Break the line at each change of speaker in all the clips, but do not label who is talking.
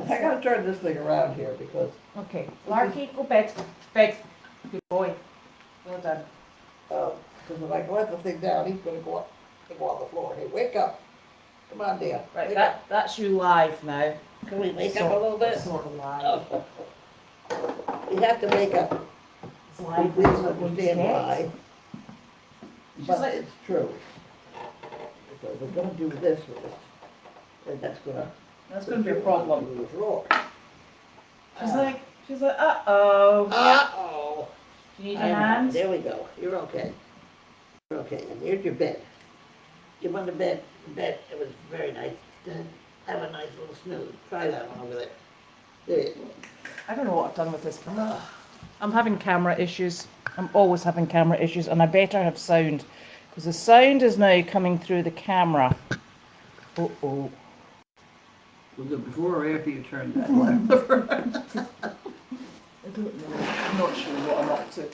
I gotta turn this thing around here because,
Okay, Larky, go bed. Bed. Good boy. Well done.
because if I let the thing down, he's gonna go on the floor. Hey, wake up. Come on, dear.
Right,
Wake up.
that's you live now.
Can we wake up a little bit?
Sort of live.
Oh. You have to wake up.
It's live.
Please understand why.
She's
But
like-
it's true. Because we're gonna do this with it. And that's gonna
be a problem.
Lose roar.
She's like, uh-oh.
Uh-oh.
Do you need your hand?
There we go. You're okay. You're okay. And there's your bed. You want the bed? The bed, it was very nice. Have a nice little snooze. Try that one over there. There you go.
I don't know what I've done with this. I'm having camera issues. I'm always having camera issues, and I better have sound, because the sound is now coming through the camera. Uh-oh.
Was it before or after you turned that light over?
I don't know. I'm not sure what I'm up to.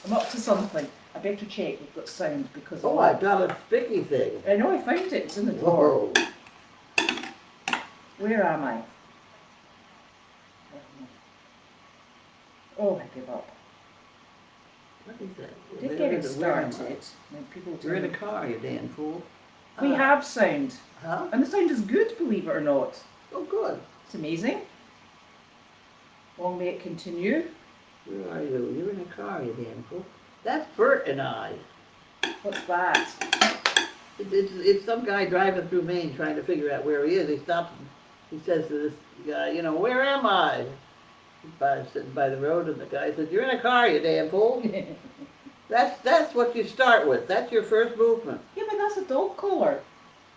I'm up to something. I better check we've got sound, because
Oh, I got a sticky thing.
I know I found it. It's in the drawer.
Whoa.
Where am I? Oh, I give up.
What is that?
Did
Where
get it
is where am I?
started. Then people
You're in a
tell
car, you damn fool.
me, we have sound.
Huh?
And the sound is good, believe it or not.
Oh, good.
It's amazing. Long may it continue.
Where are you? You're in a car, you damn fool. That's Bert and I.
What's that?
It's some guy driving through Maine trying to figure out where he is. He stops and he says to this guy, you know, where am I? He's sitting by the road, and the guy says, you're in a car, you damn fool. That's what you start with. That's your first movement.
Yeah, but that's a dog collar.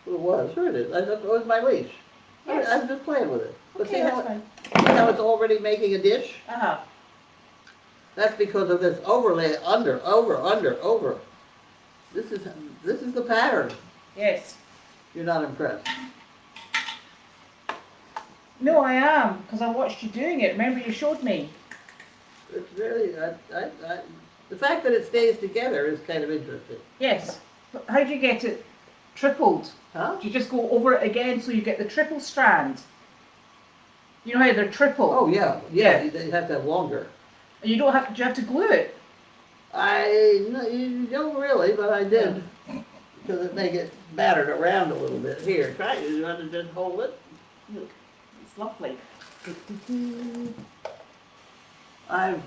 Well, it was. Sure it is. It was my leash.
Yes.
I was just playing with it. But
Okay,
see
that's
how,
fine.
see how it's already making a dish?
Uh-huh.
That's because of this overlay, under, over. This is the pattern.
Yes.
You're not impressed.
No, I am, because I watched you doing it. Remember you showed me?
It's really, the fact that it stays together is kind of interesting.
Yes. But how do you get it tripled?
Huh?
Do you just go over it again so you get the triple strand? You know how they're triple?
Oh, yeah. They have to have longer.
And you don't have to, do you have to glue it?
No, you don't really, but I did. Because it may get battered around a little bit. Here, try it. You want to just hold it?
Look, it's lovely.
I've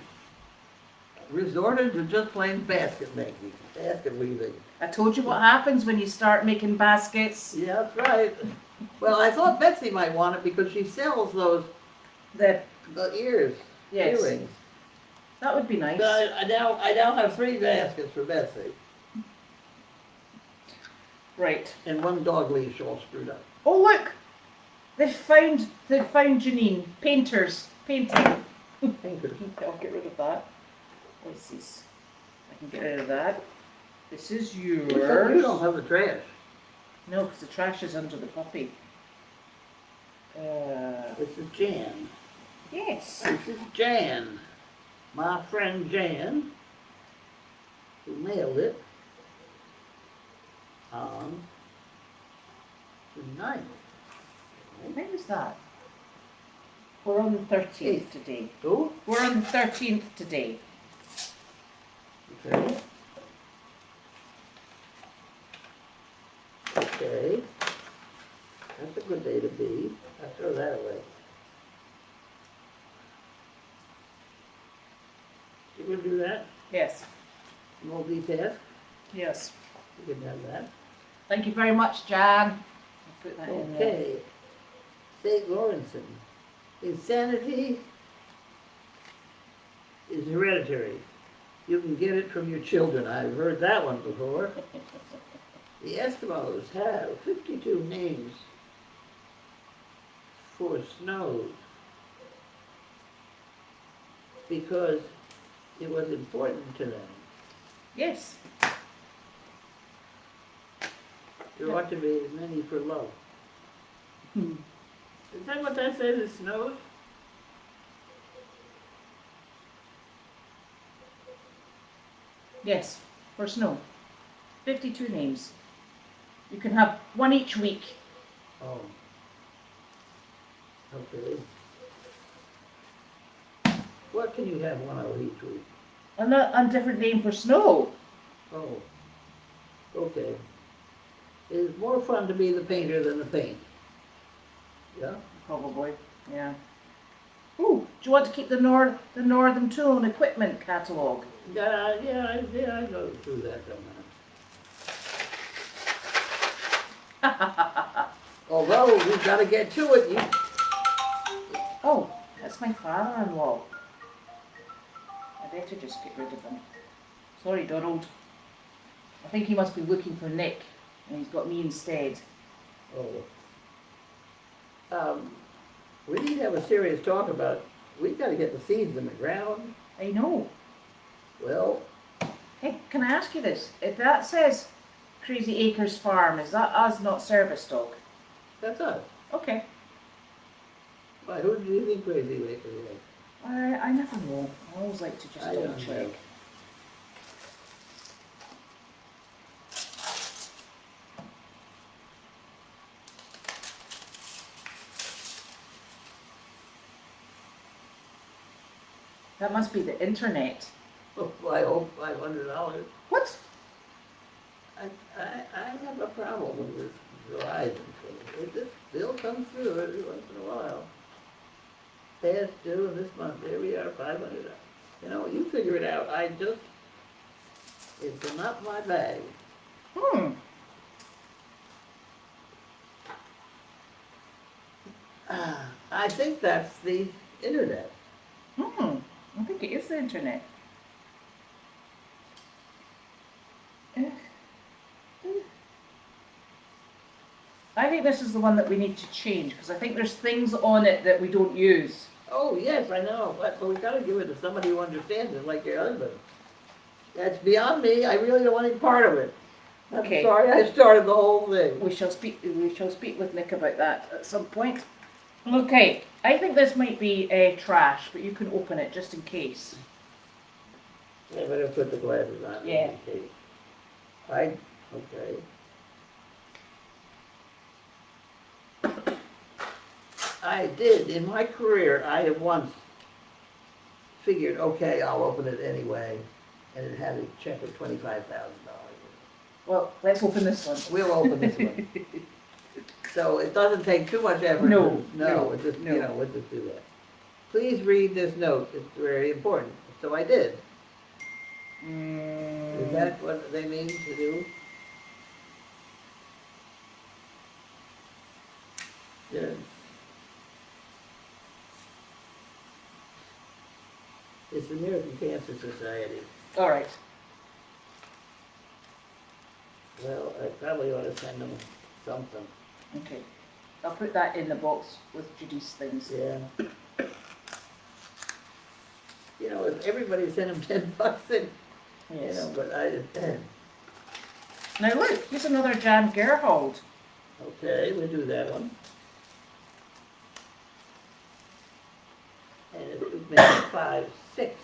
resorted to just plain basket making, basket weaving.
I told you what happens when you start making baskets.
Yeah, that's right. Well, I thought Betsy might want it because she sells those,
The
the ears,
Yes.
earrings.
That would be nice.
So I now have 3 baskets for Betsy
Right.
and 1 dog leash all screwed up.
Oh look! They found Janine. Painters. Painting.
Fingers.
I'll get rid of that. What's this? I can get rid of that. This is yours.
You don't have the trash.
No, because the trash is under the puppy.
This is Jan.
Yes.
This is Jan. My friend Jan, who mailed it on the 9th.
When was that? We're on the 13th today.
Oh,
We're on the 13th today.
okay. Okay. That's a good day to be. I throw that away. You gonna do that?
Yes.
Multitask?
Yes.
You can have that.
Thank you very much, Jan. I'll put that in there.
Okay. St. Lawrenson. Insanity is hereditary. You can get it from your children. I've heard that one before. The Eskimos have 52 names for snows because it was important to them.
Yes.
There ought to be as many for love. Is that what that says, it snows?
Yes. For snow. 52 names. You can have one each week.
Oh. Okay. What can you have one of each week?
A different name for snow.
Oh, okay. It's more fun to be the painter than the paint. Yeah?
Probably, yeah. Ooh, do you want to keep the Northern Tool and Equipment catalogue?
Yeah, I go through that sometimes. Although, we've got to get to it.
Oh, that's my father-in-law. I better just get rid of him. Sorry, Donald. I think he must be looking for Nick, and he's got me instead.
Oh. We need to have a serious talk about, we've got to get the seeds in the ground.
I know.
Well,
Hey, can I ask you this? If that says Crazy Acres Farm, is that us, not Service Dog?
that's us.
Okay.
Why, who do you think Crazy Acres is?
I never know. I always like to just
I
double
don't
check.
know.
That must be the internet.
Oh, I owe $500.
What?
I have a problem with this Verizon thing. It just still comes through every once in a while. Past due this month, there we are, $500. You know, you figure it out. It's not my bag. I think that's the internet.
I think it is the internet. I think this is the one that we need to change, because I think there's things on it that we don't use.
Oh, yes, I know, but we gotta give it to somebody who understands it, like your husband. That's beyond me. I really don't want any part of it. I'm
Okay.
sorry I started the whole thing.
We shall speak with Nick about that at some point. Okay, I think this might be trash, but you can open it just in case.
I better put the glasses on.
Yeah.
In case. Okay. I did, in my career, I have once figured, okay, I'll open it anyway, and it had a check of $25,000.
Well, let's open this one.
We'll open this one. So it doesn't take too much effort.
No,
It just,
no.
you know, we'll just do that. Please read this note, it's very important. So I did. Is that what they mean to do? Good. It's the American Cancer Society.
All right.
Well, I probably ought to send them something.
Okay. I'll put that in the box with Judy's things.
Yeah. You know, if everybody sent them $10, then, you
Yes.
know, but I just,
Now look, here's another Jan Gerhold.
okay, we'll do that one. And it would make 5, 6.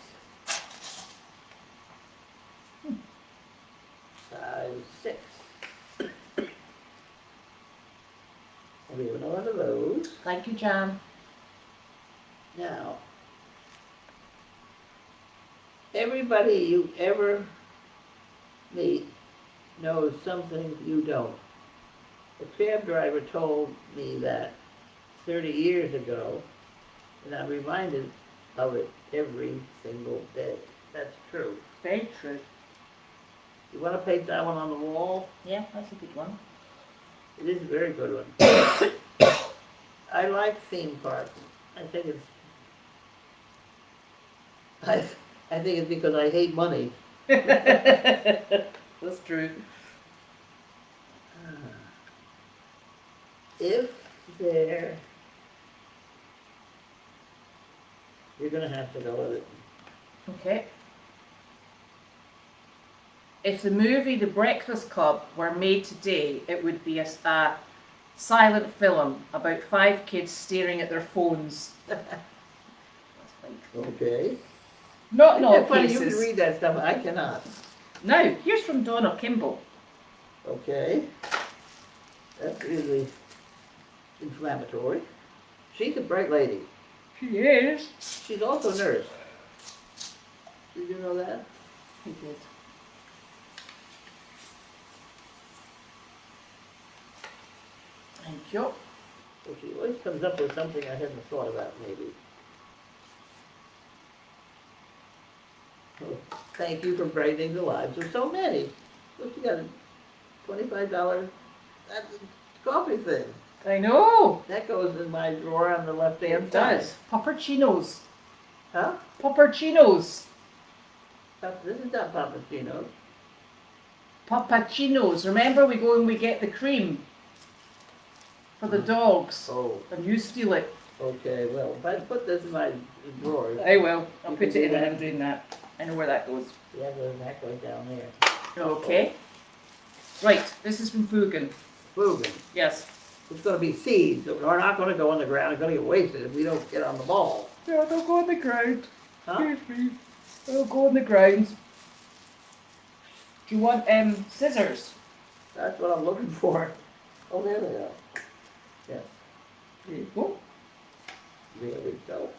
5, 6. And we have another of those.
Thank you, Jan.
Now, everybody you ever meet knows something you don't. A cab driver told me that 30 years ago, and I'm reminded of it every single day. That's true.
Very true.
You want to paint that one on the wall?
Yeah, that's a good one.
It is a very good one. I like theme parks. I think it's because I hate money.
That's true.
If there, you're gonna have to go with it.
Okay. If the movie The Breakfast Club were made today, it would be a silent film about 5 kids staring at their phones. That's fine.
Okay.
Not in all
It's funny, you
cases.
can read that stuff, I cannot.
Now, here's from Donna Kimball.
Okay. That's really inflammatory. She's a bright lady.
She is.
She's also a nurse. Did you know that?
He did. Thank you.
Well, she always comes up with something I hadn't thought about, maybe. Oh, thank you for brightening the lives of so many. Look, you got a $25 coffee thing.
I know.
That goes in my drawer on the left-hand
It
side.
does. Puppuccinos.
Huh?
Puppuccinos.
This is not Pappuccino.
Puppuccinos. Remember we go and we get the cream for the dogs.
Oh,
And you steal it.
okay, well, if I put this in my drawer,
I will. I'll
You
put
can
it
do
in when
that.
I'm doing that. I know where that goes.
yeah, that goes down there.
Okay. Right, this is from Fugan.
Fugan.
Yes.
It's gonna be seeds, that are not gonna go on the ground, it's gonna get wasted if we don't get on the ball.
No, they'll go on the ground.
Huh?
Excuse me. They'll go on the ground. Do you want scissors?
That's what I'm looking for. Oh, there they are. Yes,
There you go.
there we go.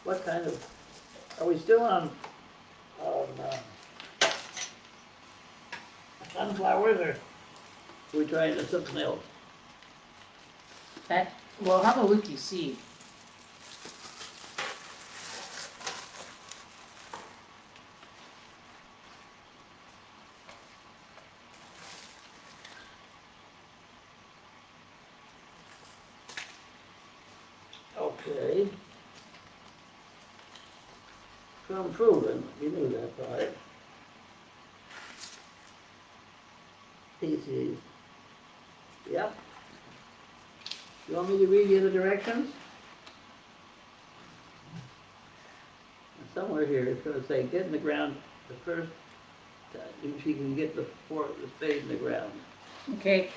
What kind of, are we still on sunflowers, or are we trying to something else?
Well, have a look, you see.
Okay. From Proven, you knew that part. PCs. Yep. You want me to read you the directions? Somewhere here it's gonna say, get in the ground the first time, if you can get the spade in the ground.
Okay.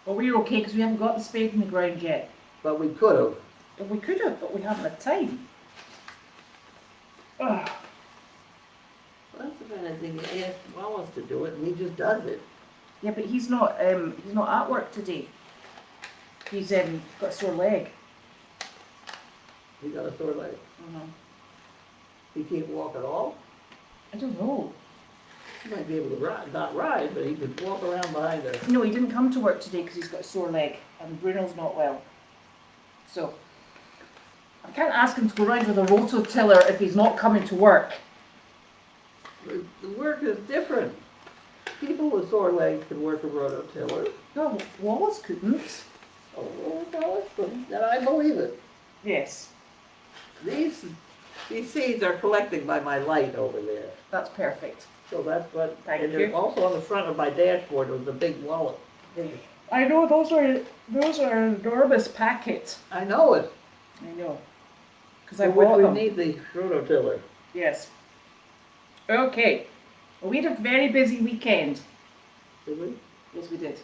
Well, we're okay because we haven't got the spade in the ground yet.
But we could have.
But we could have, but we haven't had time. Ugh.
Well, that's the kind of thing you ask Wallace to do it, and he just does it.
Yeah, but he's not at work today. He's got a sore leg.
He got a sore leg.
Mm-hmm.
He can't walk at all.
I don't know.
He might be able to ride, not ride, but he could walk around behind her.
No, he didn't come to work today because he's got a sore leg, and Bruno's not well. So I can't ask him to go round with a rototiller if he's not coming to work.
The work is different. People with sore legs can work a rototiller.
No, Wallace couldn't.
Oh, Wallace couldn't, and I believe it.
Yes,
These seeds are collecting by my light over there.
that's perfect.
So that's what,
Thank
and they're
you.
also on the front of my dashboard was a big wallet.
I know those are enormous packets.
I know it.
I know, because I
For which
bought
we
them.
need the rototiller.
Yes. Okay. Well, we had a very busy weekend.
Did we?
Yes, we did.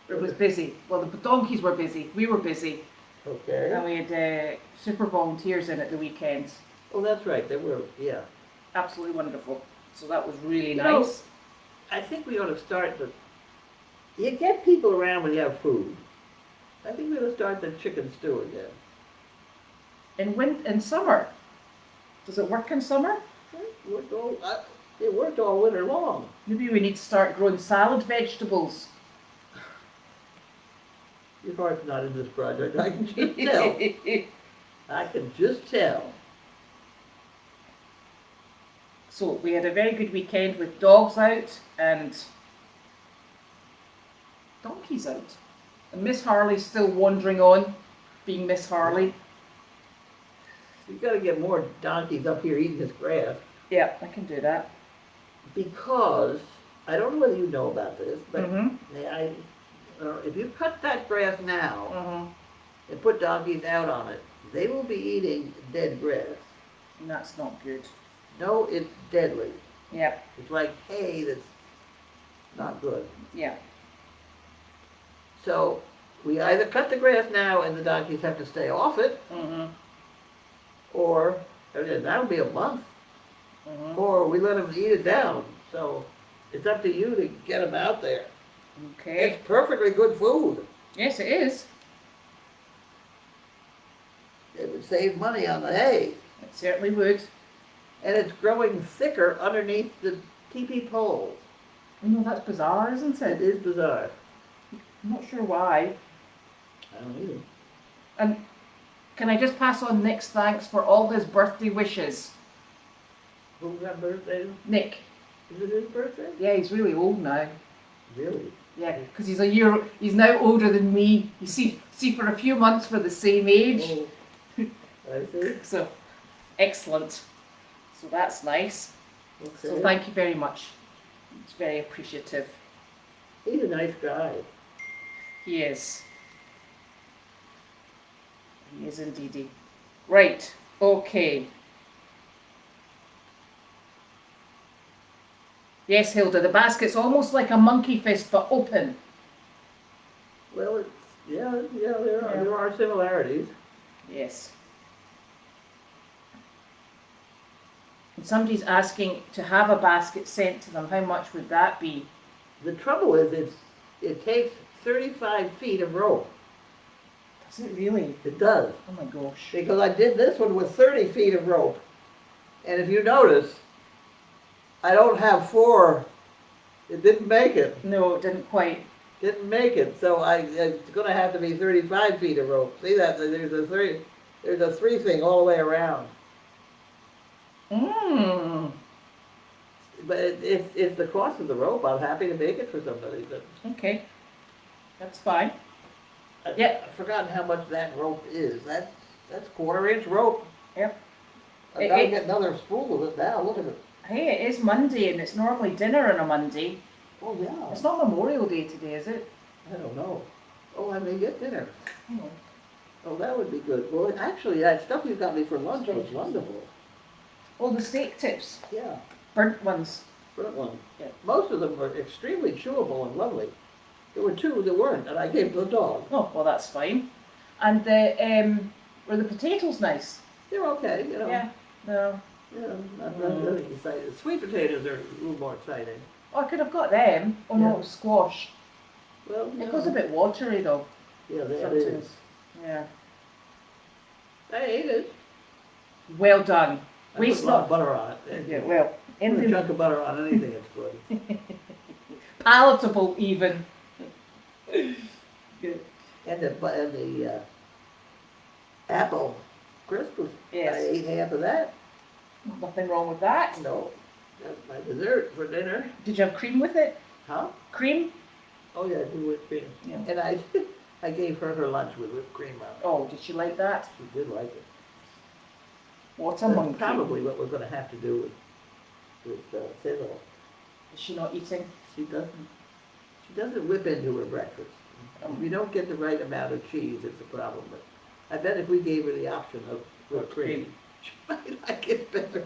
It was busy. Well, the donkeys were busy. We were busy.
Okay.
And we had super volunteers in at the weekend.
Oh, that's right, they were, yeah.
Absolutely wonderful. So that was really
You know,
nice.
I think we ought to start the, you get people around when you have food. I think we ought to start the chicken stew again.
In summer. Does it work in summer?
It worked all winter long.
Maybe we need to start growing salad vegetables.
Your heart's not in this project, I can just tell. I can just tell.
So we had a very good weekend with dogs out and donkeys out. And Miss Harley's still wandering on, being Miss Harley.
You've got to get more donkeys up here eating this grass.
Yeah, I can do that.
Because, I don't know whether you know about this, but
Mm-hmm.
if you cut that grass now
Mm-hmm.
and put donkeys out on it, they will be eating dead grass.
And that's not good.
No, it's deadly.
Yeah,
It's like hay that's not good.
yeah.
So we either cut the grass now and the donkeys have to stay off it,
Mm-hmm.
or that'll be a month,
Mm-hmm.
or we let them eat it down. So it's up to you to get them out there.
Okay.
It's perfectly good food.
Yes, it is.
save money on the hay.
It certainly would.
And it's growing thicker underneath the teepee poles.
No, that's bizarre, isn't
It
it?
is bizarre.
I'm not sure why.
I don't either.
And can I just pass on Nick's thanks for all his birthday wishes?
Who's that birthday?
Nick.
Is it his birthday?
Yeah, he's really old now.
Really?
Yeah, because he's now older than me. You see, for a few months we're the same age.
Oh, I see.
So, excellent. So that's nice.
Okay.
So thank you very much. It's very appreciative.
He's a nice guy.
He is. He is indeedy. Right, okay. Yes, Hilda, the basket's almost like a monkey fist, but open.
Well, it's, there are similarities.
Yes. And somebody's asking to have a basket sent to them. How much would that be?
The trouble is, it takes 35 feet of rope.
Does it really?
It does.
Oh my gosh.
Because I did this one with 30 feet of rope. And if you notice, I don't have 4. It didn't make it.
No, it didn't quite.
Didn't make it. So it's going to have to be 35 feet of rope. See that? There's a 3 thing all the way around.
Mmm.
But it's the cost of the rope. I'm happy to make it for somebody. But
Okay. That's fine.
I've forgotten how much that rope is. That's 1/4-inch rope.
Yep.
I've got to get another spool of it now. Look at it.
Hey, it is Monday and it's normally dinner on a Monday.
Oh, yeah.
It's not Memorial Day today, is it?
I don't know. Oh, I may get dinner.
Oh.
Oh, that would be good. Well, actually, that stuff you got me for lunch was wonderful.
Oh, the steak tips.
Yeah,
Burnt ones.
front one.
Yeah.
Most of them were extremely chewable and lovely. There were 2 that weren't, and I gave the dog.
Oh, well that's fine. And were the potatoes nice?
They're okay, you know.
Yeah. No.
Yeah, not really excited. Sweet potatoes are a little more exciting.
Oh, I could have got them. Oh no,
Yeah.
it was squash.
Well,
It goes a bit watery though.
Yeah, that
sometimes.
is.
Yeah.
I ate it.
Well done.
I
Waste
put a lot
not.
of butter on it.
Yeah, well,
Put a
anything
chunk of butter on anything, it's good.
palatable even. Good.
And the apple crisp was,
Yes.
I ate half of that.
Nothing wrong with that.
No, that's my dessert for dinner.
Did you have cream with it?
Huh?
Cream?
Oh yeah, I do whipped cream.
Yeah.
And I gave her lunch with whipped cream on it.
Oh, did she like that?
She did like it.
What a
That's
monkey.
probably what we're gonna have to do with Sizzle.
Is she not eating?
She doesn't whip into her breakfast. If you don't get the right amount of cheese, it's a problem, but I bet if we gave her the option of whipped cream, she might like it better.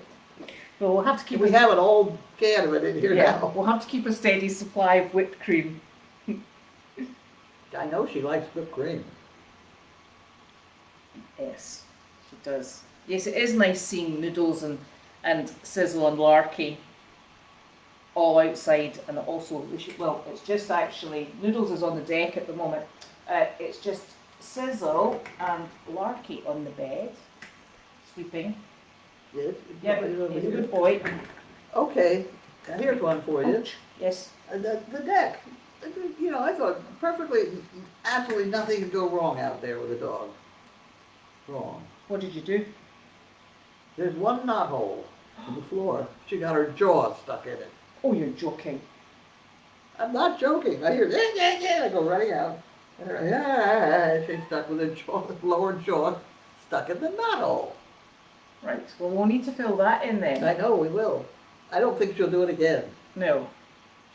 Well, we'll have to keep
We have an old can of it in here
yeah,
now.
we'll have to keep a steady supply of whipped cream.
I know she likes whipped cream.
Yes, she does. Yes, it is nice seeing Noodles and Sizzle and Larky all outside, and also, well, it's just actually, Noodles is on the deck at the moment. It's just Sizzle and Larky on the bed, sleeping.
Yes?
Yeah,
Right over
he's a
here.
good boy.
Okay, now here's one for you.
Yes.
The deck. You know, I thought absolutely nothing could go wrong out there with a dog. Wrong.
What did you do?
There's one knot hole in the floor. She got her jaw stuck in it.
Oh, you're joking.
I'm not joking. I hear, yeah, I go running out. And she's stuck with her jaw, lower jaw stuck in the knot hole.
Right, well, we'll need to fill that in then.
I know, we will. I don't think she'll do it again.
No,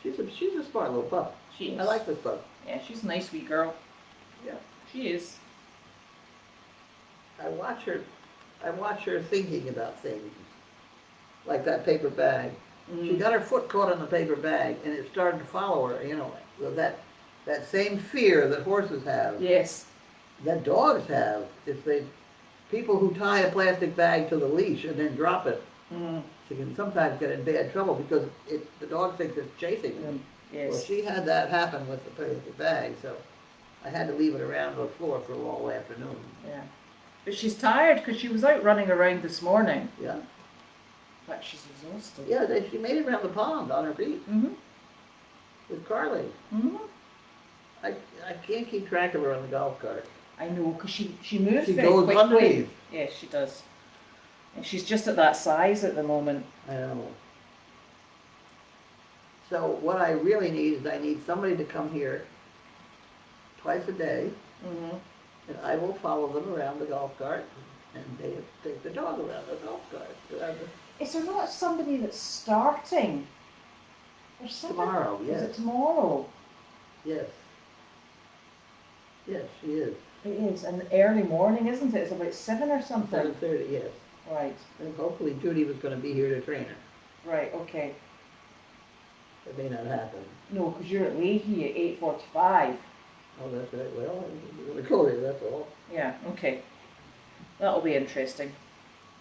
She's a smart little pup.
she is.
I like this pup.
Yeah, she's a nice wee girl.
Yeah.
She is.
I watch her thinking about things. Like that paper bag. She got her foot caught in the paper bag and it started to follow her, you know, with that same fear that horses have,
Yes.
that dogs have. People who tie a plastic bag to the leash and then drop it, she can sometimes get in bad trouble because the dog thinks it's chasing them. Well,
Yes.
she had that happen with the bag, so I had to leave it around the floor for all afternoon.
Yeah. But she's tired because she was out running around this morning.
Yeah,
But she's exhausted.
yeah, she made it around the pond on her feet
Mhm.
with Carlene.
Mhm.
I can't keep track of her on the golf cart.
I know, because she moves
She
very
goes
quickly.
underneath.
Yes, she does. And she's just at that size at the moment.
I know. So what I really need is I need somebody to come here twice a day,
Mhm.
and I will follow them around the golf cart, and they take the dog around the golf cart.
Is there not somebody that's starting? There's somebody.
Tomorrow,
Is
yes,
it tomorrow?
yes. Yes, she is.
It is, and early morning, isn't it? It's about 7 or something.
7:30, yes.
Right,
And hopefully Judy was gonna be here to train her.
right, okay.
That may not happen.
No, because you're at Leahy at 8:45.
Oh, that's right, well, we're gonna go here, that's all.
Yeah, okay. That'll be interesting.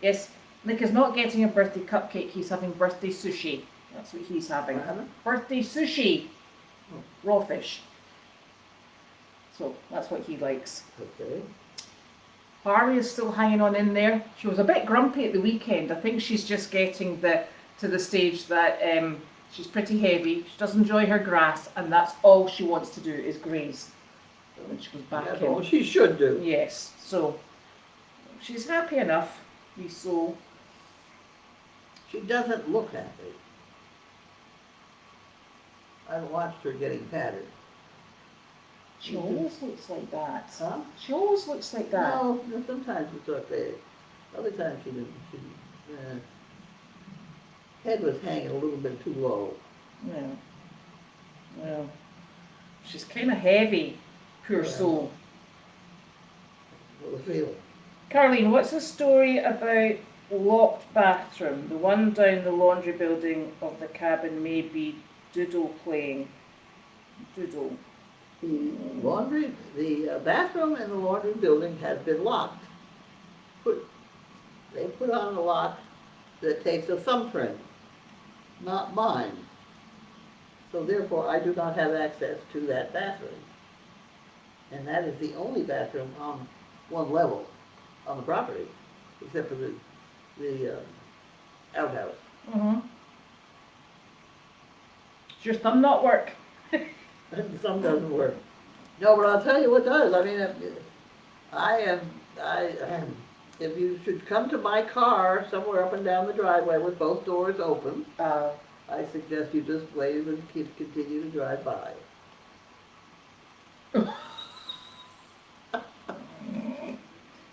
Yes, Nick is not getting a birthday cupcake, he's having birthday sushi. That's what he's having.
What happened?
Birthday sushi.
Oh.
Raw fish. So that's what he likes.
Okay.
Harley is still hanging on in there. She was a bit grumpy at the weekend. I think she's just getting to the stage that she's pretty heavy. She doesn't enjoy her grass, and that's all she wants to do is graze. When she goes back
That's
in.
all she should do.
Yes, so she's happy enough. So
She doesn't look happy. I watched her getting patted.
she always looks like that.
Huh?
She always looks like that.
No, sometimes it's okay. Other times she didn't. Head was hanging a little bit too low.
Yeah. Well, she's kind of heavy, poor
Yeah.
soul.
What was the feeling?
Carlene, what's the story about locked bathroom? The one down the laundry building of the cabin may be doodle playing. Doodle.
The bathroom in the laundry building has been locked. They put on a lock that takes a thumbprint, not mine. So therefore, I do not have access to that bathroom. And that is the only bathroom on one level on the property, except for the outhouse.
Mm-hmm. Does your thumb not work?
Some doesn't work. No, but I'll tell you what does. I mean, if you should come to my car somewhere up and down the driveway with both doors open, I suggest you just wave and continue to drive by.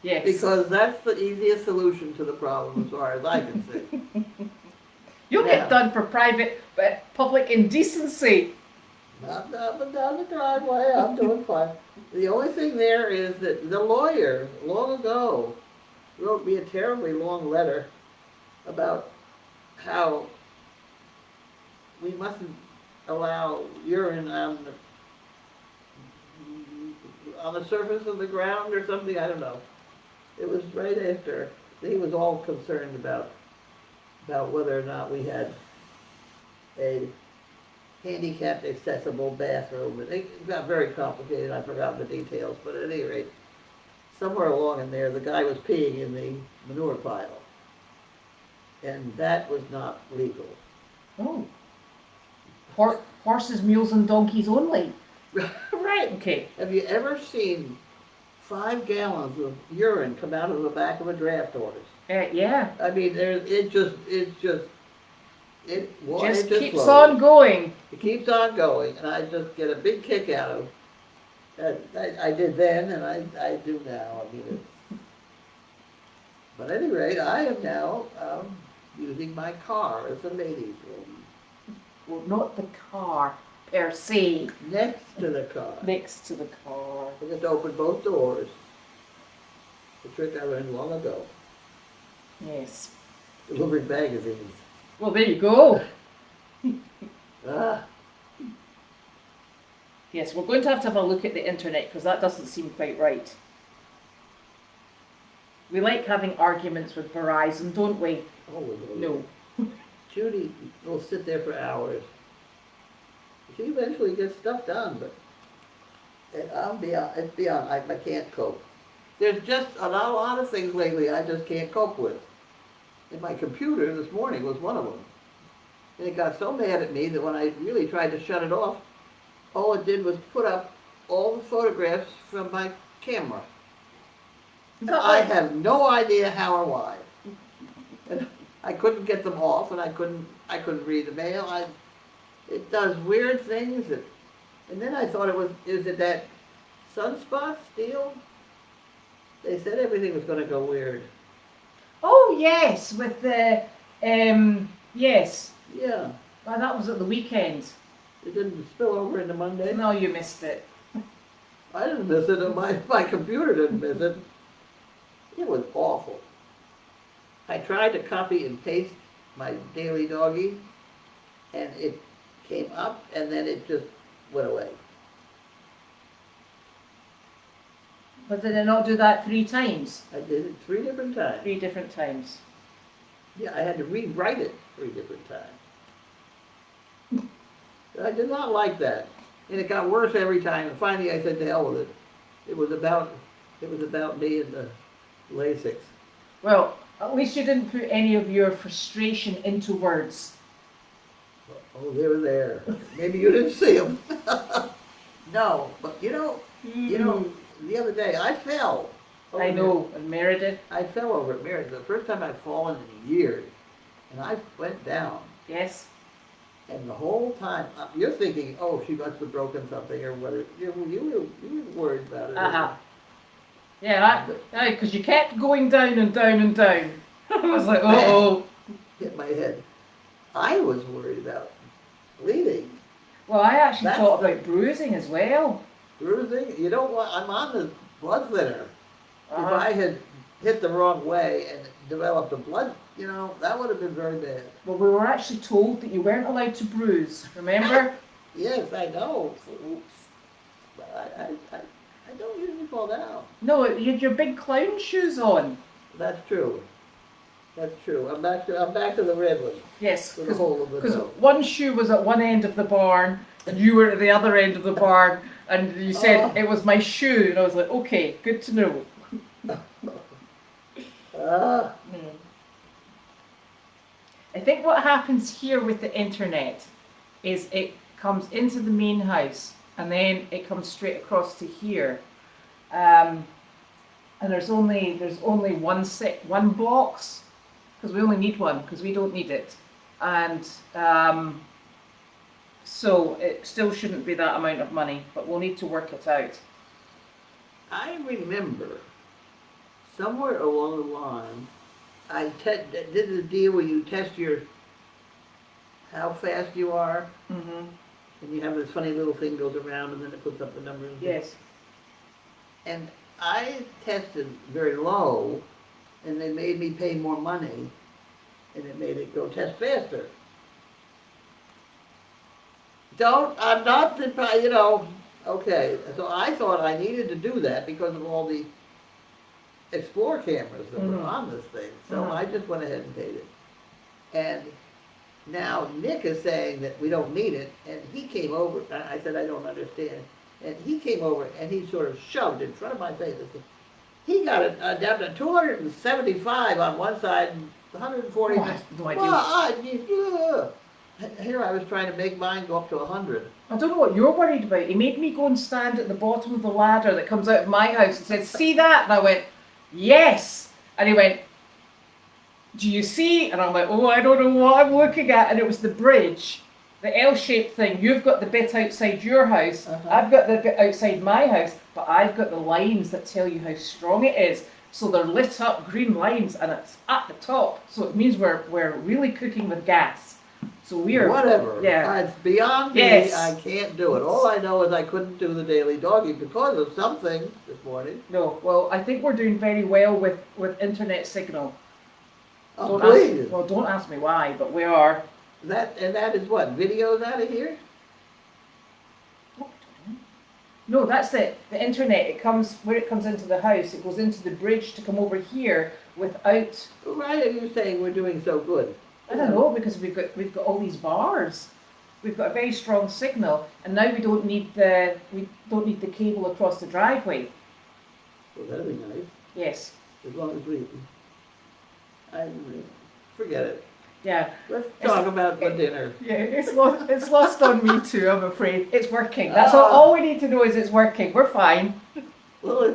Yes.
Because that's the easiest solution to the problem as far as I can see.
You'll
Yeah.
get done for private, public indecency.
Not up and down the driveway, I'm doing fine. The only thing there is that the lawyer, long ago, wrote me a terribly long letter about how we mustn't allow urine on the surface of the ground or something, I don't know. It was right after, he was all concerned about whether or not we had a handicapped accessible bathroom. It got very complicated, I forgot the details, but at any rate, somewhere along in there, the guy was peeing in the manure pile. And that was not legal.
Oh. Horses, mules, and donkeys only.
Right.
Okay.
Have you ever seen 5 gallons of urine come out of the back of a draft horse?
Yeah.
I mean, it just
Keeps
flows.
on going.
It keeps on going, and I just get a big kick out of it. I did then, and I do now. I mean, but at any rate, I am now using my car as a ladies' room.
Well, not the car per se.
Next to the car.
Next to the car.
I just opened both doors. The trick I learned long ago.
Yes.
Delivering magazines.
Well, there you go.
Ah,
Yes, we're going to have a look at the internet because that doesn't seem quite right. We like having arguments with Verizon, don't we?
oh,
No.
Judy will sit there for hours. She eventually gets stuff done, but it's beyond, I can't cope. there's just a lot of things lately I just can't cope with. And my computer this morning was one of them. And it got so mad at me that when I really tried to shut it off, all it did was put up all the photographs from my camera. I have no idea how or why. And I couldn't get them off, and I couldn't read the mail. It does weird things, and then I thought is it that sunspots deal? They said everything was going to go weird.
Oh yes, with the yes.
Yeah.
Well, that was at the weekend.
It didn't spill over into Monday.
No, you missed it.
I didn't miss it, and my computer didn't miss it. It was awful. I tried to copy and paste my daily doggy, and it came up, and then it just went away.
But did it not do that 3 times?
I did it 3 different times.
3 different times.
Yeah, I had to rewrite it 3 different times. I did not like that. And it got worse every time, and finally I said to hell with it. It was about me and the LASIX.
Well, at least you didn't put any of your frustration into words.
Oh, they were there. Maybe you didn't see them. No, but you know, the other day I fell.
I know, and Meredith.
I fell over at Meredith. The first time I've fallen in years. And I went down.
Yes.
And the whole time, you're thinking, oh, she must have broken something or whether, you were worried about it.
Uh-huh. Yeah, because you kept going down and down and down. I was like, uh-oh.
Hit my head. I was worried about bleeding.
Well, I actually thought about bruising as well.
Bruising? You don't want, I'm on the blood thinner.
Uh-huh.
If I had hit the wrong way and developed a blood, that would have been very bad.
Well, we were actually told that you weren't allowed to bruise, remember?
Yes, I know. But I don't usually fall down.
No, you had your big clown shoes on.
That's true. That's true. I'm back to the red one.
Yes,
To the hole of the
because
toe.
one shoe was at one end of the barn, and you were at the other end of the barn, and you said it was my shoe, and I was like, okay, good to know. I think what happens here with the internet is it comes into the main house and then it comes straight across to here, and there's only one box because we only need one because we don't need it, and so it still shouldn't be that amount of money, but we'll need to work it out.
I remember somewhere along the line, I did the deal where you test how fast you are,
Mm-hmm.
and you have this funny little thing goes around, and then it puts up the numbers.
Yes.
And I tested very low, and they made me pay more money, and it made it go test faster. I'm not, okay, so I thought I needed to do that because of all the Explore cameras that were on this thing, so I just went ahead and paid it. And now Nick is saying that we don't need it, and he came over, I said I don't understand, and he came over and he sort of shoved in front of my face. He got it down to 275 on one side and 140.
Oh, I have no idea.
Well, here I was trying to make mine go up to 100.
I don't know what you're worried about. He made me go and stand at the bottom of the ladder that comes out of my house and said, see that? And I went, yes. And he went, do you see? And I'm like, oh, I don't know what I'm looking at. And it was the bridge, the L-shaped thing. You've got the bit outside your house. I've got the bit outside my house, but I've got the lines that tell you how strong it is. So they're lit up green lines and it's at the top. So it means we're really cooking with gas. So we're
whatever.
Yeah.
It's beyond me.
Yes.
I can't do it. All I know is I couldn't do the daily doggy because of something this morning.
No, well, I think we're doing very well with internet signal.
Oh, please.
Don't ask me why, but we are.
That is what? Videos out of here?
No, that's it. The internet, it comes into the house, it goes into the bridge to come over here without.
Why are you saying we're doing so good?
I don't know, because we've got all these bars. We've got a very strong signal, and now we don't need the cable across the driveway.
Well, that'd be nice,
Yes.
as long as I, forget it.
Yeah.
Let's talk about the dinner.
Yeah, it's lost on me too, I'm afraid. It's working. That's all we need to know is it's working. We're fine.
Well,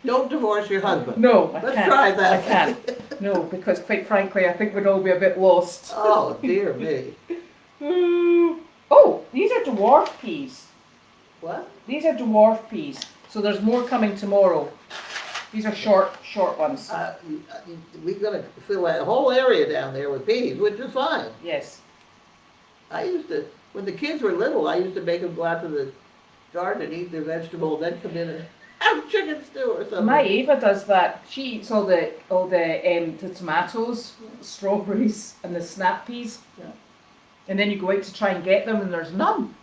don't divorce your husband.
No, I
Let's
can't.
try that.
I can't. No, because quite frankly, I think we'd all be a bit lost.
Oh, dear me.
Oh, these are dwarf peas.
What?
These are dwarf peas. So there's more coming tomorrow. These are short ones.
We're gonna fill that whole area down there with peas, which is fine.
Yes.
I used to, when the kids were little, I used to make them go out to the garden and eat their vegetables, then come in and have chicken stew or something.
My Ava does that. She eats all the tomatoes, strawberries, and the snap peas.
Yeah.
And then you go out to try and get them, and there's none.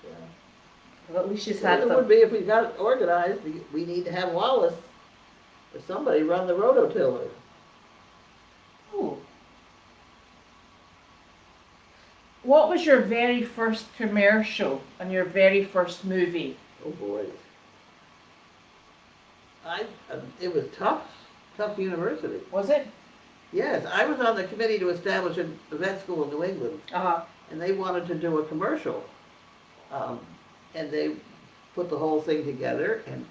Yeah.
Well, at least she's
Well,
had
it
them.
would be if we got it organized, we need to have Wallace or somebody run the rototiller.
Oh. What was your very first commercial and your very first movie?
Oh boy. It was tough university.
Was it?
Yes, I was on the committee to establish a vet school in New England, and they wanted to do a commercial. And they put the whole thing together, and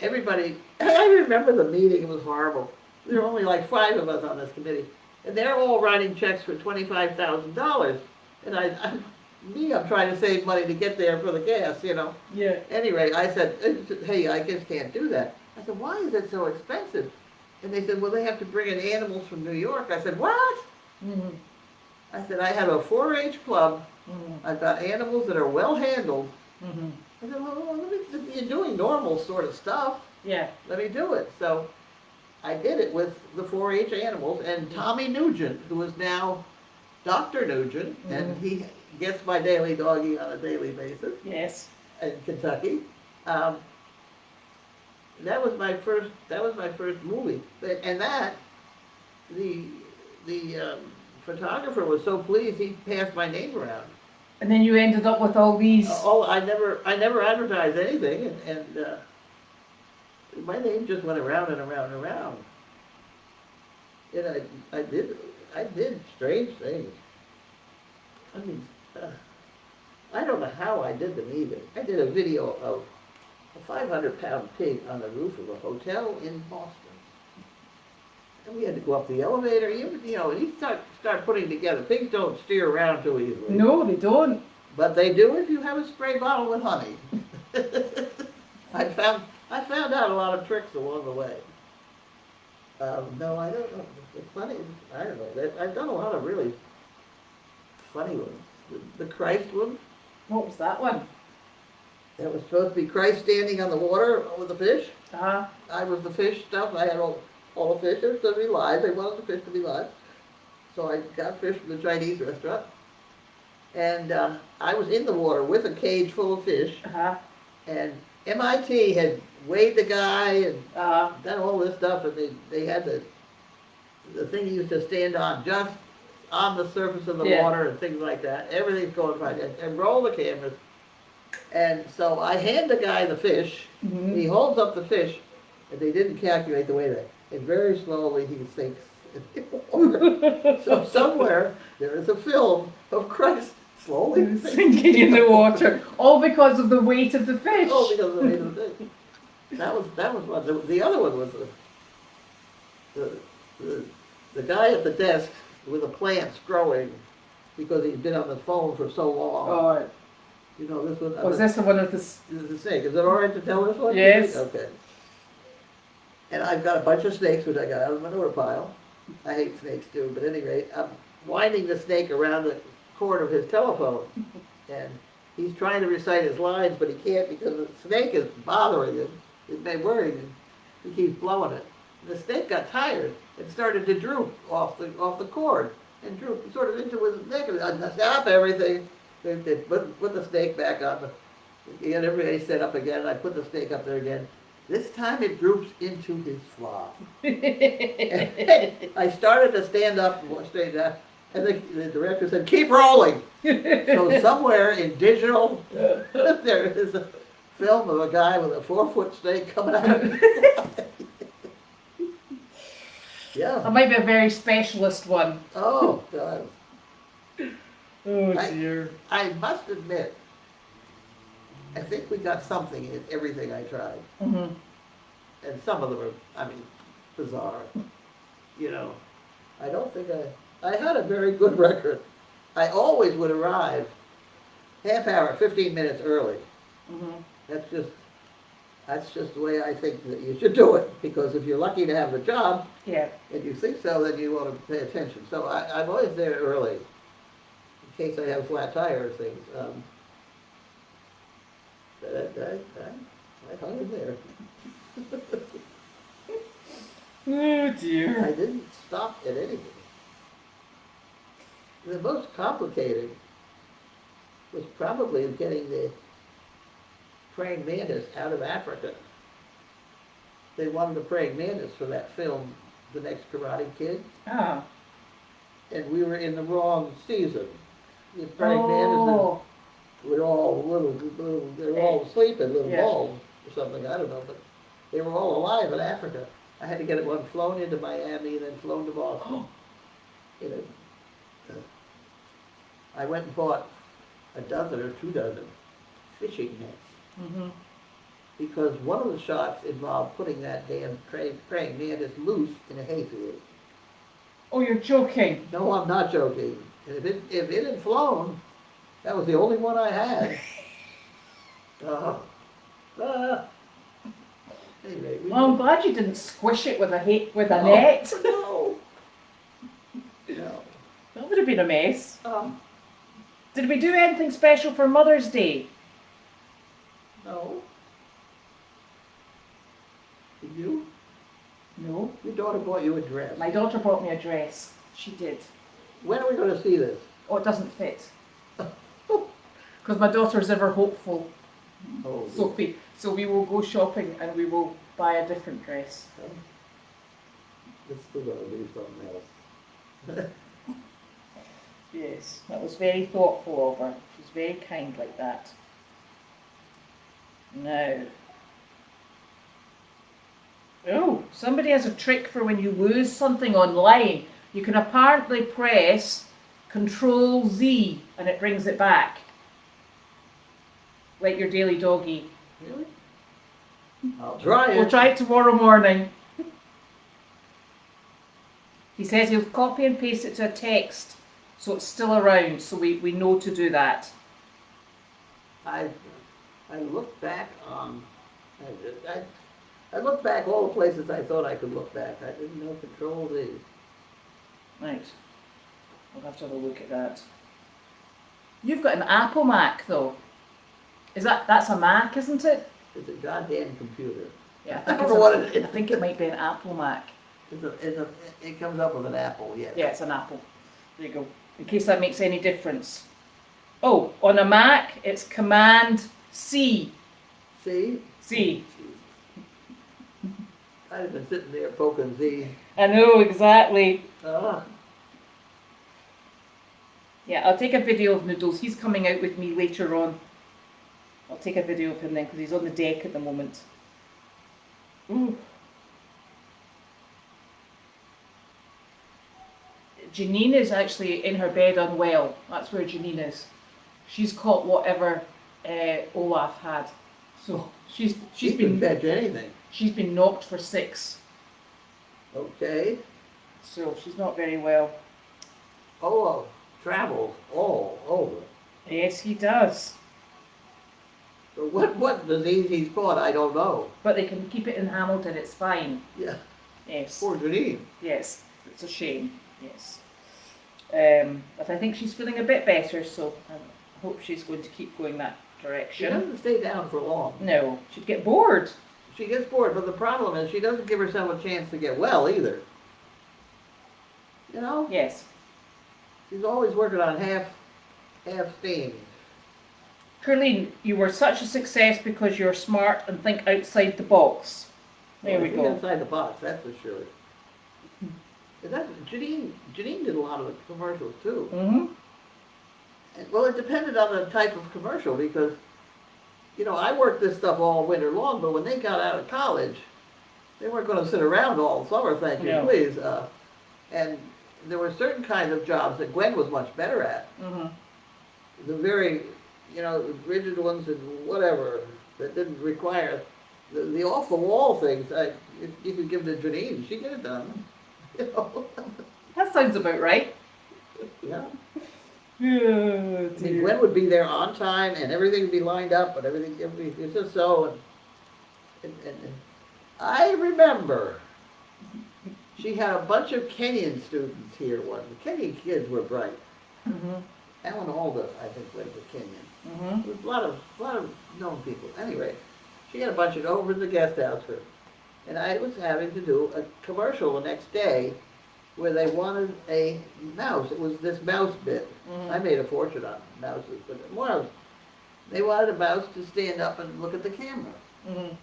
everybody, I remember the meeting, it was horrible. There were only like 5 of us on this committee, and they're all writing checks for $25,000. And I'm trying to save money to get there for the gas, you know.
Yeah.
Anyway, I said, hey, I just can't do that. I said, why is it so expensive? And they said, well, they have to bring in animals from New York. I said, what?
Mm-hmm.
I said, I have a 4-H club.
Mm-hmm.
I've got animals that are well handled.
Mm-hmm.
I said, well, you're doing normal sort of stuff.
Yeah.
Let me do it. So I did it with the 4-H animals, and Tommy Nugent, who is now Dr. Nugent, and he gets my daily doggy on a daily basis.
Yes.
In Kentucky. That was my first movie, and the photographer was so pleased he passed my name around.
And then you ended up with all these.
I never advertised anything, and my name just went around and around and around. And I did strange things. I mean, I don't know how I did them either. I did a video of a 500-pound pig on the roof of a hotel in Boston. And we had to go up the elevator, you know, and you start putting together. Pigs don't steer around too easily.
No, they don't.
But they do if you have a spray bottle with honey. I found out a lot of tricks along the way. No, I don't know. It's funny. I don't know. I've done a lot of really funny ones. The Christ one.
What was that one?
That was supposed to be Christ standing on the water with the fish.
Uh-huh.
I was the fish stuff. I had all the fish. They were supposed to be live. They wanted the fish to be live. So I got fish from the Chinese restaurant. And I was in the water with a cage full of fish.
Uh-huh.
And MIT had weighed the guy and done all this stuff. And they had the thing he used to stand on just on the surface of the water and things like that. Everything's going fine. And roll the cameras. And so I hand the guy the fish.
Mm-hmm.
He holds up the fish, and they didn't calculate the weight of it. And very slowly he sinks in the water. So somewhere there is a film of Christ slowly
sinking in the water, all because of the weight of the fish.
Oh, because of the weight of the fish. That was one. The other one was the guy at the desk with the plants growing because he'd been on the phone for so long.
Oh.
You know this one?
Was this the one with
the snake? Is it all right to tell this one?
Yes.
Okay. And I've got a bunch of snakes which I got out of the manure pile. I hate snakes too, but at any rate, I'm winding the snake around the cord of his telephone. And he's trying to recite his lines, but he can't because the snake is bothering him. It's been worrying him. He keeps blowing it. The snake got tired and started to droop off the cord and droop sort of into his neck. And stop everything. They put the snake back on. And everybody set up again, and I put the snake up there again. This time it droops into his flop. I started to stand up and straighten up, and the director said, "Keep rolling." So somewhere in digital, there is a film of a guy with a 4-foot snake coming out of his eye. Yeah.
That might be a very specialist one.
Oh, God.
Oh
I-
dear.
I must admit, I think we got something in everything I tried.
Mm-hmm.
And some of them are, I mean, bizarre. You know, I don't think I had a very good record. I always would arrive half hour, 15 minutes early.
Mm-hmm.
That's just the way I think that you should do it, because if you're lucky to have the job,
Yeah.
and you think so, then you want to pay attention. So I'm always there early, in case I have flat tire or things. I hung in there.
Oh dear.
I didn't stop at anything. The most complicated was probably getting the praying mantis out of Africa. They wanted a praying mantis for that film, The Next Karate Kid,
Ah.
and we were in the wrong season. The praying mantis were all they were all sleeping, little
Yeah.
balls or something, I don't know, but they were all alive in Africa. I had to get one flown into Miami and then flown to Boston. You know, I went and bought a dozen or 2 dozen fishing nets.
Mm-hmm.
Because one of the shots involved putting that damn praying mantis loose in a hayfield.
Oh, you're joking.
No, I'm not joking. And if it had flown, that was the only one I had. Anyway,
Well, I'm glad you didn't squish it with a net.
No. No.
That would have been a mess.
Um,
Did we do anything special for Mother's Day?
no. Did you?
No.
Your daughter bought you a dress.
My daughter bought me a dress. She did.
When are we going to see this?
Oh, it doesn't fit. Because my daughter's ever hopeful.
Oh,
So we will go shopping and we will buy a different dress.
it's still going to be something else.
Yes, that was very thoughtful of her. She's very kind like that. Now. Oh, somebody has a trick for when you lose something online. You can apparently press Control Z and it brings it back. Like your daily doggy.
Really? I'll try it.
We'll try it tomorrow morning. He says he'll copy and paste it to a text so it's still around, so we know to do that.
I looked back on, I looked back all the places I thought I could look back. I didn't know Control Z.
Right. We'll have to have a look at that. You've got an Apple Mac though. That's a Mac, isn't it?
It's a goddamn computer.
Yeah,
I don't know what it is.
I think it might be an Apple Mac.
It comes up with an apple, yes.
Yeah, it's an Apple. There you go. In case that makes any difference. Oh, on a Mac, it's Command C.
See?
C.
I've been sitting there poking Z.
I know, exactly.
Ah,
Yeah, I'll take a video of Noodles. He's coming out with me later on. I'll take a video of him then because he's on the deck at the moment. Ooh. Janine is actually in her bed unwell. That's where Janine is. She's caught whatever Olaf had. So she's
she can
been
fetch anything.
she's been knocked for 6.
Okay.
So she's not very well.
Olaf travels all over.
Yes, he does.
So what disease he's caught, I don't know.
But they can keep it in Hamilton. It's fine.
Yeah.
Yes.
Poor Janine.
Yes, it's a shame, yes. But I think she's feeling a bit better, so I hope she's going to keep going that
She
direction.
doesn't stay down for long.
No, she'd get bored.
She gets bored, but the problem is she doesn't give herself a chance to get well either. You know?
Yes.
She's always working on half steam.
Carlene, you were such a success because you're smart and think outside the box. There we
She's
go.
inside the box, that's for sure. And Janine did a lot of the commercials too.
Mm-hmm.
And, well, it depended on the type of commercial because you know, I worked this stuff all winter long, but when they got out of college, they weren't gonna sit around all summer, thank you,
No.
please. And there were certain kinds of jobs that Gwen was much better at.
Mm-hmm.
The very, you know, rigid ones and whatever, that didn't require, the off-the-wall things, you could give to Janine, she'd get it done, you know?
That sounds about right.
Yeah.
Oh,
I mean, Gwen would be there on time and everything would be lined up and everything, it's just so, and I remember she had a bunch of Kenyan students here once. The Kenyan kids were bright.
Mm-hmm.
Alan Alda, I think, went to Kenyan.
Mm-hmm.
There was a lot of known people. Anyway, she had a bunch of over in the guest house here. And I was having to do a commercial the next day where they wanted a mouse. It was this mouse bit.
Mm-hmm.
I made a fortune on mouses, but more, they wanted a mouse to stand up and look at the camera.
Mm-hmm.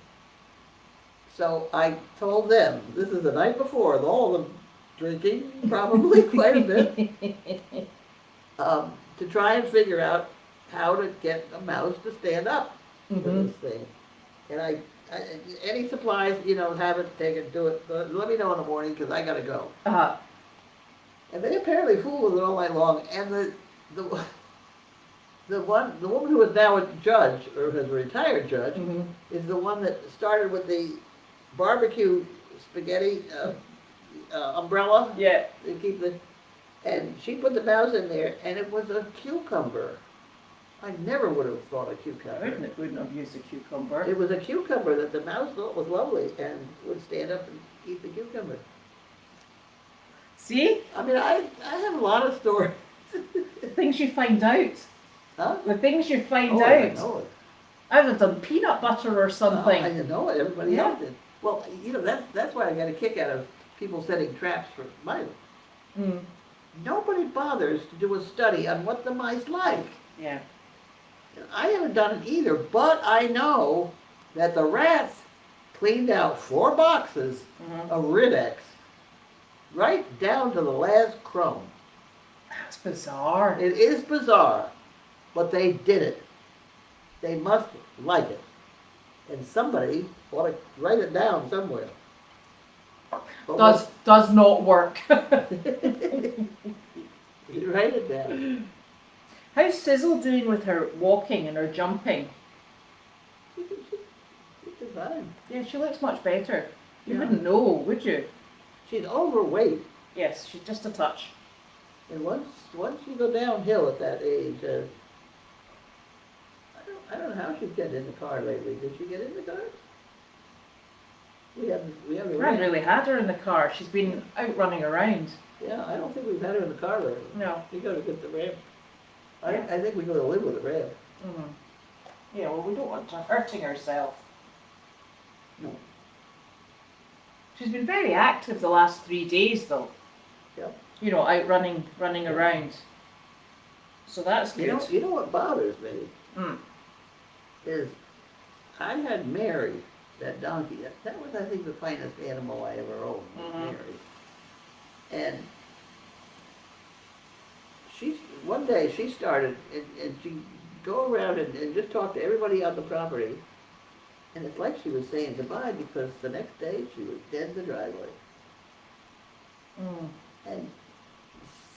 So I told them, this is the night before, with all of them drinking, probably quite a bit, to try and figure out how to get a mouse to stand up for
Mm-hmm.
this thing. And I, any supplies, you know, have it, take it, do it, but let me know in the morning because I gotta go.
Uh-huh.
And they apparently fooled with it all night long. And the woman who is now a judge, or has a retired judge,
Mm-hmm.
is the one that started with the barbecue spaghetti umbrella.
Yeah.
They keep the, and she put the mouse in there, and it was a cucumber. I never would have thought a cucumber.
Wouldn't have used a cucumber.
It was a cucumber that the mouse thought was lovely and would stand up and eat the cucumber.
See?
I mean, I have a lot of stories.
The things you find out.
Huh?
The things you find
Oh, I
out.
know it.
I would have done peanut butter or something.
Oh, I know it. Everybody
Yeah.
else did. Well, you know, that's why I got a kick out of people setting traps for mice.
Mm.
Nobody bothers to do a study on what the mice like.
Yeah.
I haven't done it either, but I know that the rats cleaned out 4 boxes
Mm-hmm.
of Ridex, right down to the last crumb.
That's bizarre.
It is bizarre, but they did it. They must like it. And somebody ought to write it down somewhere. But
Does not work.
you write it down.
How's Sizzle doing with her walking and her jumping?
She's fine.
Yeah, she looks much better. You
Yeah.
wouldn't know, would you?
She's overweight.
Yes, she's just a touch.
And once you go downhill at that age, I don't know how she's getting in the car lately. Did she get in the car? We haven't
We haven't really had her in the car. She's been out running around.
Yeah, I don't think we've had her in the car lately.
No.
We gotta get the ramp.
Yeah.
I think we gotta live with the ramp.
Mm-hmm. Yeah, well, we don't want her hurting herself.
No.
She's been very active the last 3 days, though.
Yep.
You know, out running around. So that's good.
You know what bothers me
Mm.
is I had Mary, that donkey. That was, I think, the finest animal I ever owned, was
Mhm.
Mary. And one day she started, and she'd go around and just talk to everybody on the property. And it's like she was saying goodbye because the next day she was dead in the driveway.
Mm.
And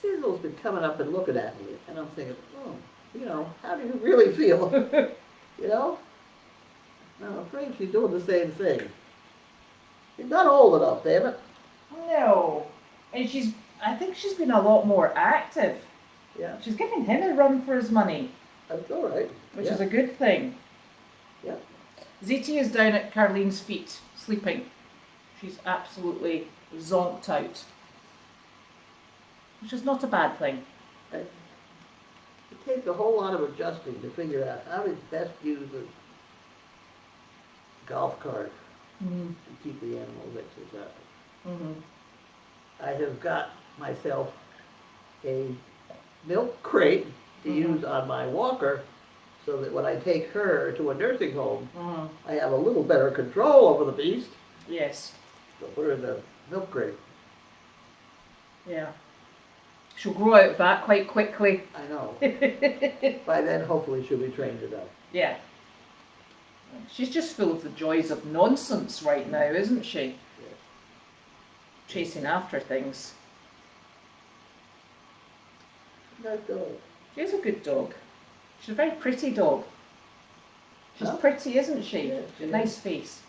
Sizzle's been coming up and looking at me, and I'm thinking, oh, you know, how do you really feel? You know? And I'm afraid she's doing the same thing. She's not old enough, damn it.
No. And I think she's been a lot more active.
Yeah,
She's giving him a run for his money,
that's all right.
which
Yeah.
is a good thing.
Yeah.
ZT is down at Carlene's feet, sleeping. She's absolutely zonked out. Which is not a bad thing.
It takes a whole lot of adjusting to figure out how to best use a golf cart
Mm-hmm.
to keep the animals exercised.
Mm-hmm.
I have got myself a milk crate to
Mhm.
use on my walker so that when I take her to a nursing home,
Mm-hmm.
I have a little better control over the beast.
Yes.
So put her in the milk crate.
Yeah. She'll grow out of that quite quickly.
I know. By then, hopefully, she'll be trained enough.
Yeah. She's just full of the joys of nonsense right now, isn't she?
Yes.
Chasing after things.
Nice dog.
She is a good dog. She's a very pretty dog. She's
Huh?
pretty, isn't she?
Yeah,
She's
she
a nice
is.
face.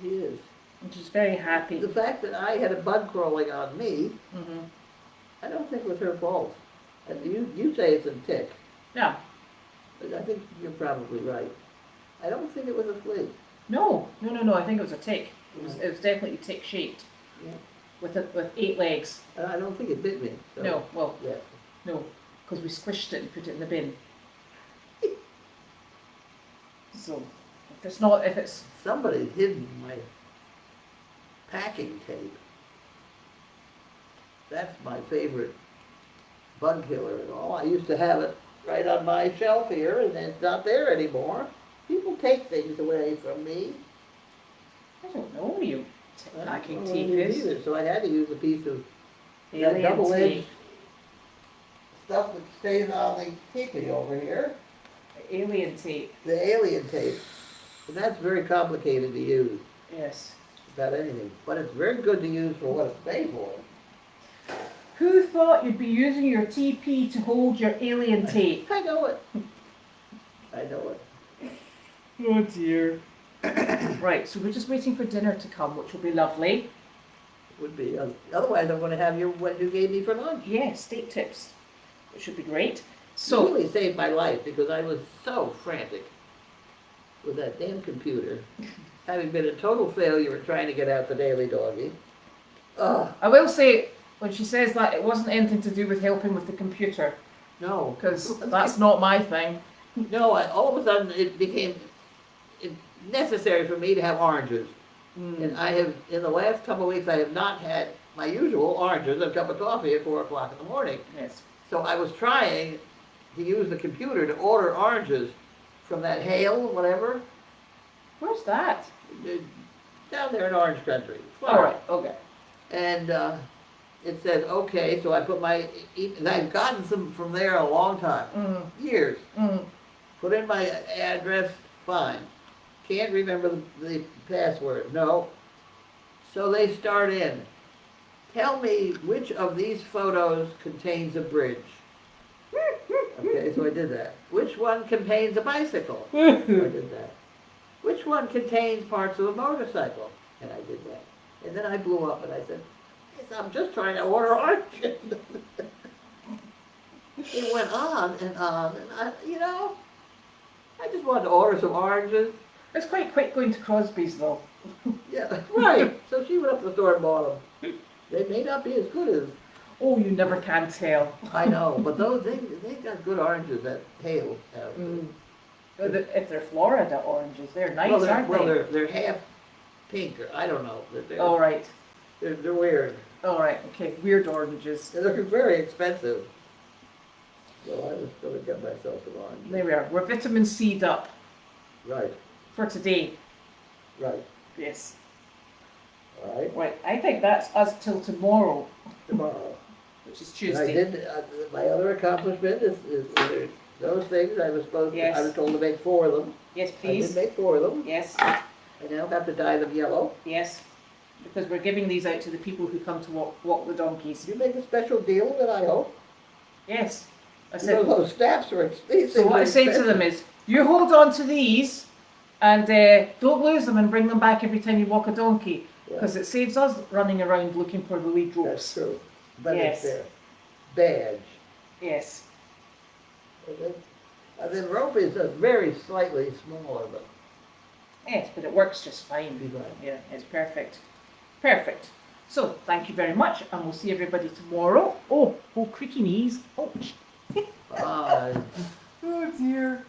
She is.
And she's very happy.
The fact that I had a bug crawling on me,
Hmm.
I don't think was her fault. And you say it's a tick,
Yeah.
but I think you're probably right. I don't think it was a flea.
No. I think it was a tick. It was definitely tick shaped.
Yeah.
With 8 legs.
And I don't think it bit me. So,
No, well,
yeah.
no, because we squished it and put it in the bin. So, if it's,
Somebody's hidden my packing tape. That's my favorite bug killer and all. I used to have it right on my shelf here, and it's not there anymore. People take things away from me.
I don't know what your
I don't
packing
know
tape
what it
is.
either, so I had to use a piece of that
Alien
double-edged
tape.
stuff that stays on the teepee over here,
Alien tape.
the alien tape. And that's very complicated to use
Yes.
about anything, but it's very good to use for what it's made for.
Who thought you'd be using your TP to hold your alien tape?
I know it. I know it.
Oh dear. Right, so we're just waiting for dinner to come, which will be lovely.
Would be, otherwise I'm gonna have what you gave me for lunch.
Yes, steak tips, which would be great.
You
So,
really saved my life because I was so frantic with that damn computer, having been a total failure at trying to get out the daily doggy. Ugh,
I will say, when she says that, it wasn't anything to do with helping with the computer,
no.
because that's not my thing.
No, all of a sudden it became necessary for me to have oranges. And I have, in the last couple of weeks, I have not had my usual oranges and a cup of coffee at 4 o'clock in the morning.
Yes.
So I was trying to use the computer to order oranges from that Hale, whatever,
Where's that?
down there in Orange Country.
All right, okay.
And it says, okay, so I put and I've gotten some from there a long time, years. Put in my address, fine. Can't remember the password, no. So they start in. Tell me which of these photos contains a bridge. Okay, so I did that. Which one contains a bicycle? So I did that. Which one contains parts of a motorcycle? And I did that. And then I blew up and I said, yes, I'm just trying to order oranges. It went on, and I just wanted to order some oranges.
It's quite quick going to Crosby's though.
Yeah, right. So she went up to the store and bought them. They may not be as good as
Oh, you never can tell.
I know, but those they got good oranges at Hale.
If they're Florida oranges, they're nice,
Well,
aren't they?
they're half pink, or I don't know.
All right.
They're weird.
All right. Okay. Weird oranges.
They're very expensive. So I was going to get myself some oranges.
There we are. We're vitamin C'd up
Right,
for today.
right.
Yes.
All right.
Right. I think that's us till tomorrow,
Tomorrow.
which is
And I
Tuesday.
did. My other accomplishment is those things I was supposed to.
Yes.
I was told to make 4 of them.
Yes,
I did
please.
make 4 of them.
Yes.
I now have to dye them yellow.
Yes. Because we're giving these out to the people who come to walk the donkeys.
Did you make a special deal with it, I hope?
Yes. I
You
said.
know, those snaps are expensive.
So what I say to them is, you hold on to these, and don't lose them, and bring them back every time you walk a donkey, because it saves us running around looking for the lead
That's
ropes.
true. But
Yes.
it's their badge.
Yes.
And then rope is a very slightly smaller, but
Yes, but it works just fine.
be fine.
Yeah, it's perfect. Perfect. So, thank you very much, and we'll see everybody tomorrow. Oh, creaky knees. Oh,
Bye.
oh dear.